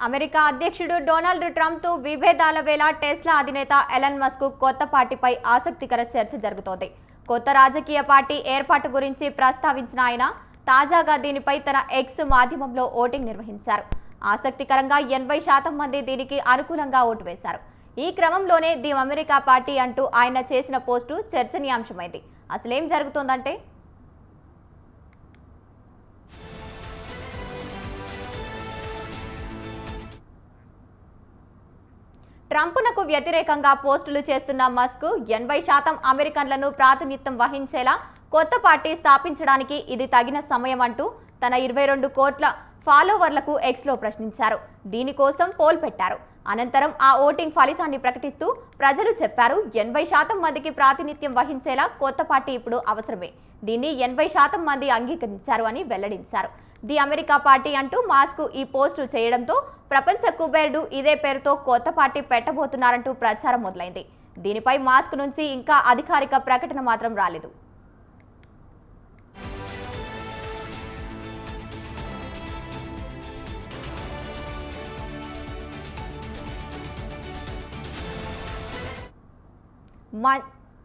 America అధ్యక్షుడు Donald ట్రంప్తో విభేదాల వేళ టెస్లా అధినేత ఎలన్ మస్క్ కొత్త పార్టీపై ఆసక్తికర చర్చ జరుగుతోంది. కొత్త రాజకీయ పార్టీ ఏర్పాటు గురించి ప్రస్తావించిన ఆయన తాజాగా దీనిపై తన ఎక్స్ మాధ్యమంలో ఓటింగ్ నిర్వహించారు. ఆసక్తికరంగా 80% మంది దీనికి అనుకూలంగా ఓటు వేశారు. ఈ క్రమంలోనే ది అమెరికా పార్టీ అంటూ ఆయన చేసిన పోస్టు చర్చనీయాంశమైంది. అసలేం జరుగుతోందంటే ట్రంప్నకు వ్యతిరేకంగా పోస్టులు చేస్తున్న మస్క్ 80% అమెరికన్లను ప్రాతినిధ్యం వహించేలా కొత్త పార్టీ స్థాపించడానికి ఇది తగిన సమయం అంటూ తన 22 కోట్ల ఫాలోవర్లకు ఎక్స్లో ప్రశ్నించారు. దీనికోసం పోల్ పెట్టారు. అనంతరం ఆ ఓటింగ్ ఫలితాన్ని ప్రకటిస్తూ ప్రజలు చెప్పారు, 80% మందికి ప్రాతినిధ్యం వహించేలా కొత్త పార్టీ ఇప్పుడు అవసరమే. దీన్ని 80% మంది అంగీకరించారు అని వెల్లడించారు. ది అమెరికా పార్టీ అంటూ మాస్క్ ఈ పోస్టు చేయడంతో ప్రపంచ కుబేరుడు ఇదే పేరుతో కొత్త పార్టీ పెట్టబోతున్నారంటూ ప్రచారం మొదలైంది. దీనిపై మాస్క్ నుంచి ఇంకా అధికారిక ప్రకటన మాత్రం రాలేదు.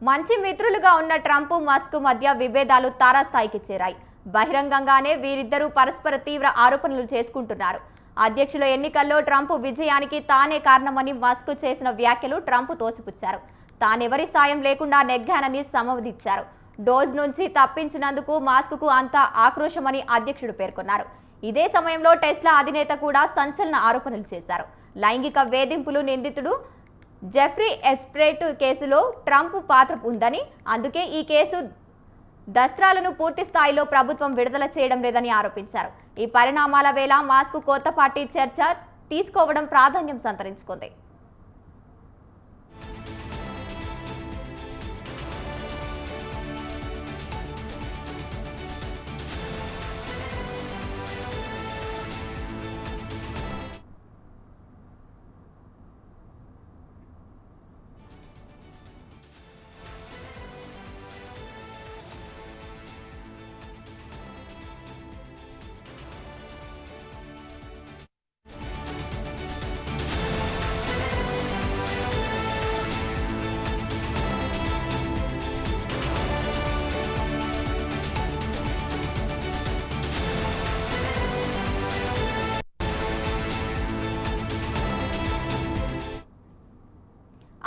మంచి మిత్రులుగా ఉన్న ట్రంప్ మస్క్ మధ్య విభేదాలు తారాస్థాయికి చేరాయి. బహిరంగంగానే వీరిద్దరూ పరస్పర తీవ్ర ఆరోపణలు చేసుకుంటున్నారు. అధ్యక్షుల ఎన్నికల్లో ట్రంప్ విజయానికి తానే కారణమని మస్క్ చేసిన వ్యాఖ్యలు ట్రంప్ తోసిపుచ్చారు. తానెవరి సాయం లేకుండా నెగ్గానని సమర్థించారు. డోజ్ నుంచి తప్పించినందుకు మాస్క్కు అంత ఆక్రోశమని అధ్యక్షుడు పేర్కొన్నారు. ఇదే సమయంలో టెస్లా అధినేత కూడా సంచలన ఆరోపణలు చేశారు. లైంగిక వేధింపులు నిందితుడు జెఫ్రీ ఎస్ప్రెట్ కేసులో ట్రంప్ పాత్ర ఉందని, అందుకే ఈ కేసు దస్త్రాలను పూర్తి స్థాయిలో ప్రభుత్వం విడుదల చేయడం లేదని ఆరోపించారు. ఈ పరిణామాల వేళ మాస్క్ కొత్త పార్టీ చర్చ తీసుకోవడం ప్రాధాన్యం సంతరించుకుంది.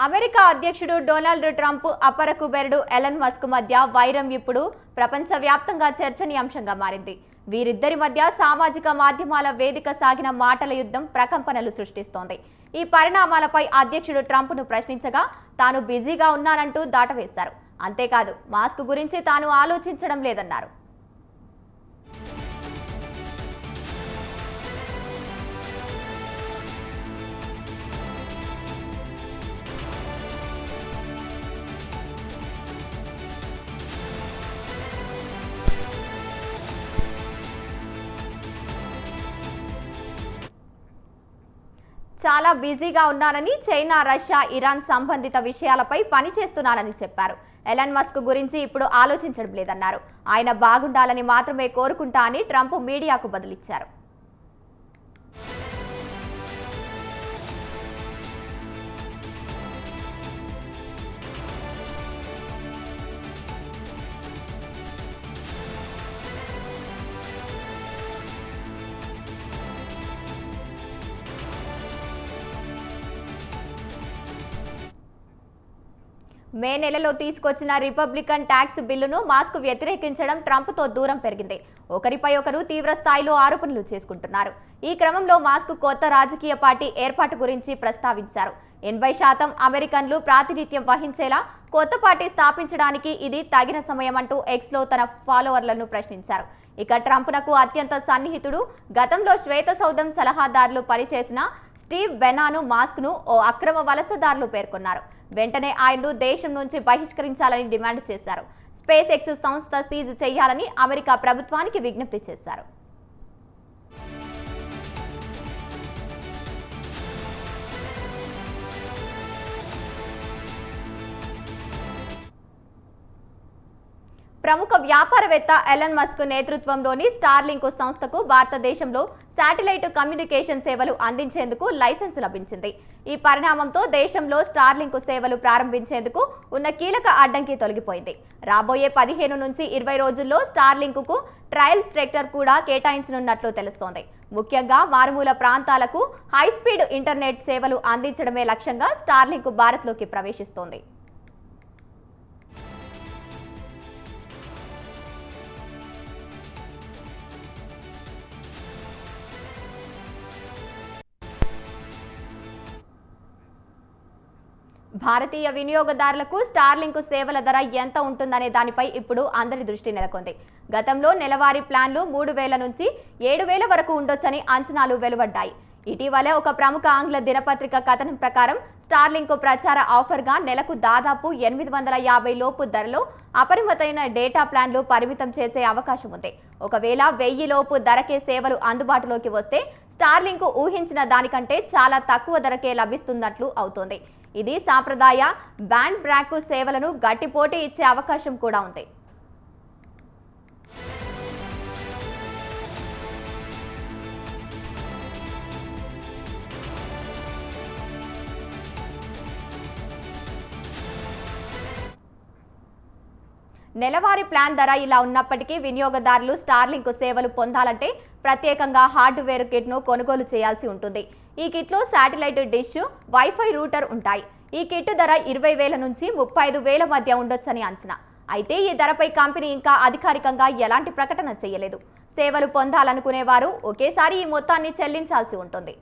అమెరికా అధ్యక్షుడు డొనాల్డ్ ట్రంప్ అపర కుబేరుడు ఎలన్ మస్క్ మధ్య వైరం ఇప్పుడు ప్రపంచవ్యాప్తంగా చర్చనీయాంశంగా మారింది. వీరిద్దరి మధ్య సామాజిక మాధ్యమాల వేదిక సాగిన మాటల యుద్ధం ప్రకంపనలు సృష్టిస్తోంది. ఈ పరిణామాలపై అధ్యక్షుడు ట్రంప్ను ప్రశ్నించగా తాను బిజీగా ఉన్నానంటూ దాటవేశారు. అంతేకాదు, మాస్క్ గురించి తాను ఆలోచించడం లేదన్నారు. చాలా బిజీగా ఉన్నానని, చైనా, రష్యా, ఇరాన్ సంబంధిత విషయాలపై పనిచేస్తున్నానని చెప్పారు. ఎలన్ మస్క్ గురించి ఇప్పుడు ఆలోచించడం లేదన్నారు. ఆయన బాగుండాలని మాత్రమే కోరుకుంటా అని ట్రంప్ మీడియాకు బదులిచ్చారు. మే నెలలో తీసుకొచ్చిన రిపబ్లికన్ ట్యాక్స్ బిల్లును మాస్క్ వ్యతిరేకించడం ట్రంప్తో దూరం పెరిగింది. ఒకరిపై ఒకరు తీవ్ర స్థాయిలో ఆరోపణలు చేసుకుంటున్నారు. ఈ క్రమంలో మాస్క్ కొత్త రాజకీయ పార్టీ ఏర్పాటు గురించి ప్రస్తావించారు. 80% అమెరికన్లు ప్రాతినిధ్యం వహించేలా కొత్త పార్టీ స్థాపించడానికి ఇది తగిన సమయం అంటూ ఎక్స్లో తన ఫాలోవర్లను ప్రశ్నించారు. ఇక ట్రంప్నకు అత్యంత సన్నిహితుడు, గతంలో శ్వేతసౌధం సలహాదారులు పనిచేసిన స్టీవ్ బెనాను మాస్క్ను ఓ అక్రమ వలసదారులు పేర్కొన్నారు. వెంటనే ఆయన్ను దేశం నుంచి బహిష్కరించాలని డిమాండ్ చేశారు. స్పేస్ ఎక్స్ సంస్థ సీజ్ చేయాలని అమెరికా ప్రభుత్వానికి విజ్ఞప్తి చేశారు. ప్రముఖ వ్యాపారవేత్త ఎలన్ మస్క్ నేతృత్వంలోని స్టార్లింక్ సంస్థకు భారతదేశంలో శాటిలైట్ కమ్యూనికేషన్ సేవలు అందించేందుకు లైసెన్స్ లభించింది. ఈ పరిణామంతో దేశంలో స్టార్లింక్ సేవలు ప్రారంభించేందుకు ఉన్న కీలక అడ్డంకి తొలగిపోయింది. రాబోయే 15 నుంచి 20 రోజుల్లో స్టార్లింక్కు ట్రయల్ స్ట్రక్చర్ కూడా కేటాయించనున్నట్లు తెలుస్తోంది. ముఖ్యంగా మారుమూల ప్రాంతాలకు హైస్పీడ్ ఇంటర్నెట్ సేవలు అందించడమే లక్ష్యంగా స్టార్లింక్ భారత్లోకి ప్రవేశిస్తోంది. భారతీయ వినియోగదారులకు స్టార్లింక్ సేవల ధర ఎంత ఉంటుందనే దానిపై ఇప్పుడు అందరి దృష్టి నెలకొంది. గతంలో నెలవారీ ప్లాన్లు 3,000 నుంచి 7,000 వరకు ఉండొచ్చని అంచనాలు వెలువడ్డాయి. ఇటీవల ఒక ప్రముఖ ఆంగ్ల దినపత్రిక కథనం ప్రకారం స్టార్లింక్ ప్రచార ఆఫర్గా నెలకు దాదాపు 850 లోపు ధరలో అపరిమితమైన డేటా ప్లాన్లు పరిమితం చేసే అవకాశం ఉంది. ఒకవేళ 1000 లోపు ధరకే సేవలు అందుబాటులోకి వస్తే స్టార్లింక్ ఊహించిన దానికంటే చాలా తక్కువ ధరకే లభిస్తున్నట్లు అవుతోంది. ఇది సాంప్రదాయ బ్యాండ్ బ్రాక్ సేవలను గట్టి పోటీ ఇచ్చే అవకాశం కూడా ఉంది. నెలవారీ ప్లాన్ ధర ఇలా ఉన్నప్పటికీ వినియోగదారులు స్టార్లింక్ సేవలు పొందాలంటే ప్రత్యేకంగా హార్డ్వేర్ కిట్ను కొనుగోలు చేయాల్సి ఉంటుంది. ఈ కిట్లో శాటిలైట్ డిష్, వైఫై రూటర్ ఉంటాయి. ఈ కిట్ ధర 20,000 నుంచి 35,000 మధ్య ఉండొచ్చని అంచనా. అయితే ఈ ధరపై కంపెనీ ఇంకా అధికారికంగా ఎలాంటి ప్రకటన చేయలేదు. సేవలు పొందాలనుకునే వారు ఒకేసారి ఈ మొత్తాన్ని చెల్లించాల్సి ఉంటుంది.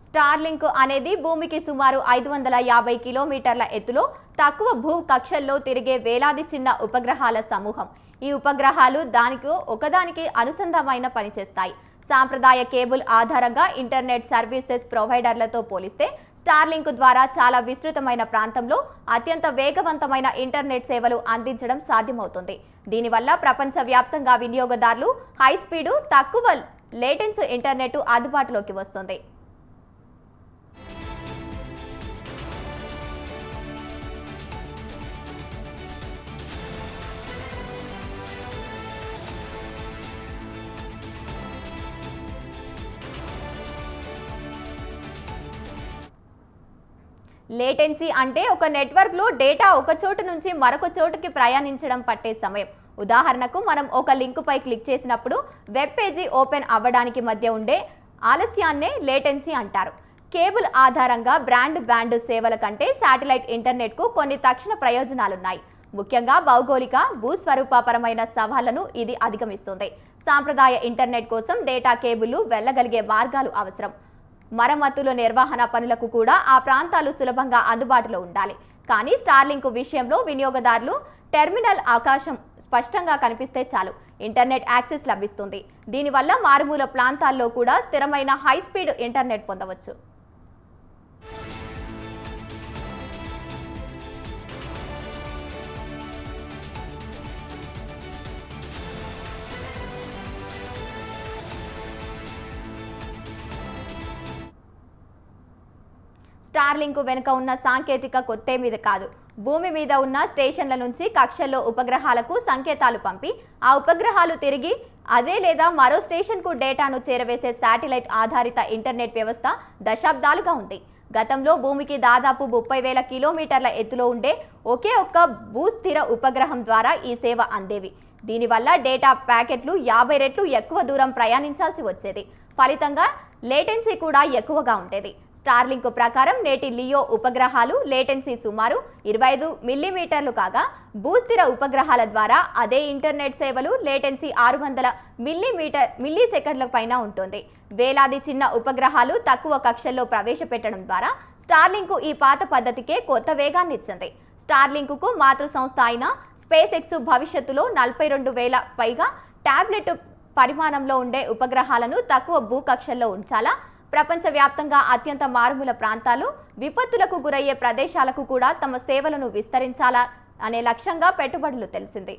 స్టార్లింక్ అనేది భూమికి సుమారు 550 కిలోమీటర్ల ఎత్తులో తక్కువ భూ కక్షల్లో తిరిగే వేలాది చిన్న ఉపగ్రహాల సమూహం. ఈ ఉపగ్రహాలు ఒకదానికి అనుసంధానమైన పనిచేస్తాయి. సాంప్రదాయ కేబుల్ ఆధారంగా ఇంటర్నెట్ సర్వీసెస్ ప్రొవైడర్లతో పోలిస్తే స్టార్లింక్ ద్వారా చాలా విస్తృతమైన ప్రాంతంలో అత్యంత వేగవంతమైన ఇంటర్నెట్ సేవలు అందించడం సాధ్యమవుతుంది. దీనివల్ల ప్రపంచవ్యాప్తంగా వినియోగదారులు హైస్పీడు, తక్కువ లేటెన్సీ ఇంటర్నెట్ అందుబాటులోకి వస్తుంది. లేటెన్సీ అంటే ఒక నెట్వర్క్లో డేటా ఒక చోటు నుంచి మరొక చోటుకి ప్రయాణించడం పట్టే సమయం. ఉదాహరణకు మనం ఒక లింకుపై క్లిక్ చేసినప్పుడు వెబ్ పేజీ ఓపెన్ అవ్వడానికి మధ్య ఉండే ఆలస్యాన్నే లేటెన్సీ అంటారు. కేబుల్ ఆధారంగా బ్రాండ్ సేవల కంటే శాటిలైట్ ఇంటర్నెట్కు కొన్ని తక్షణ ప్రయోజనాలున్నాయి. ముఖ్యంగా భౌగోళిక, భూస్వరూపపరమైన సవాళ్లను ఇది అధిగమిస్తుంది. సాంప్రదాయ ఇంటర్నెట్ కోసం డేటా కేబుల్లు వెళ్ళగలిగే మార్గాలు అవసరం. మరమ్మతుల నిర్వహణ పనులకు కూడా ఆ ప్రాంతాలు సులభంగా అందుబాటులో ఉండాలి. కానీ స్టార్లింక్ విషయంలో వినియోగదారులు టెర్మినల్ ఆకాశం స్పష్టంగా కనిపిస్తే చాలు, ఇంటర్నెట్ యాక్సెస్ లభిస్తుంది. దీనివల్ల మారుమూల ప్రాంతాల్లో కూడా స్థిరమైన హైస్పీడ్ ఇంటర్నెట్ పొందవచ్చు. స్టార్లింక్ వెనుక ఉన్న సాంకేతిక కొత్తేమీ కాదు. భూమి మీద ఉన్న స్టేషన్ల నుంచి కక్షల్లో ఉపగ్రహాలకు సంకేతాలు పంపి ఆ ఉపగ్రహాలు తిరిగి అదే లేదా మరో స్టేషన్కు డేటాను చేరవేసే శాటిలైట్ ఆధారిత ఇంటర్నెట్ వ్యవస్థ దశాబ్దాలుగా ఉంది. గతంలో భూమికి దాదాపు 30,000 కిలోమీటర్ల ఎత్తులో ఉండే ఒకే ఒక్క భూస్థిర ఉపగ్రహం ద్వారా ఈ సేవ అందేవి. దీనివల్ల డేటా ప్యాకెట్లు 50 రెట్లు ఎక్కువ దూరం ప్రయాణించాల్సి వచ్చేది. ఫలితంగా లేటెన్సీ కూడా ఎక్కువగా ఉండేది. స్టార్లింక్ ప్రకారం నేటి లియో ఉపగ్రహాలు లేటెన్సీ సుమారు 25 మిల్లీమీటర్లు కాగా భూస్థిర ఉపగ్రహాల ద్వారా అదే ఇంటర్నెట్ సేవలు లేటెన్సీ 600 మిల్లీ సెకండ్ల పైన ఉంటుంది. వేలాది చిన్న ఉపగ్రహాలు తక్కువ కక్షల్లో ప్రవేశపెట్టడం ద్వారా స్టార్లింక్ ఈ పాత పద్ధతికే కొత్త వేగాన్ని ఇచ్చింది. స్టార్లింక్కు మాతృ సంస్థ అయిన స్పేస్ ఎక్స్ భవిష్యత్తులో 42,000 పైగా టాబ్లెట్ పరిమాణంలో ఉండే ఉపగ్రహాలను తక్కువ భూకక్షల్లో ఉంచాలా, ప్రపంచవ్యాప్తంగా అత్యంత మారుమూల ప్రాంతాలు, విపత్తులకు గురయ్యే ప్రదేశాలకు కూడా తమ సేవలను విస్తరించాలా అనే లక్ష్యంగా పెట్టుబడులు తెలిసింది.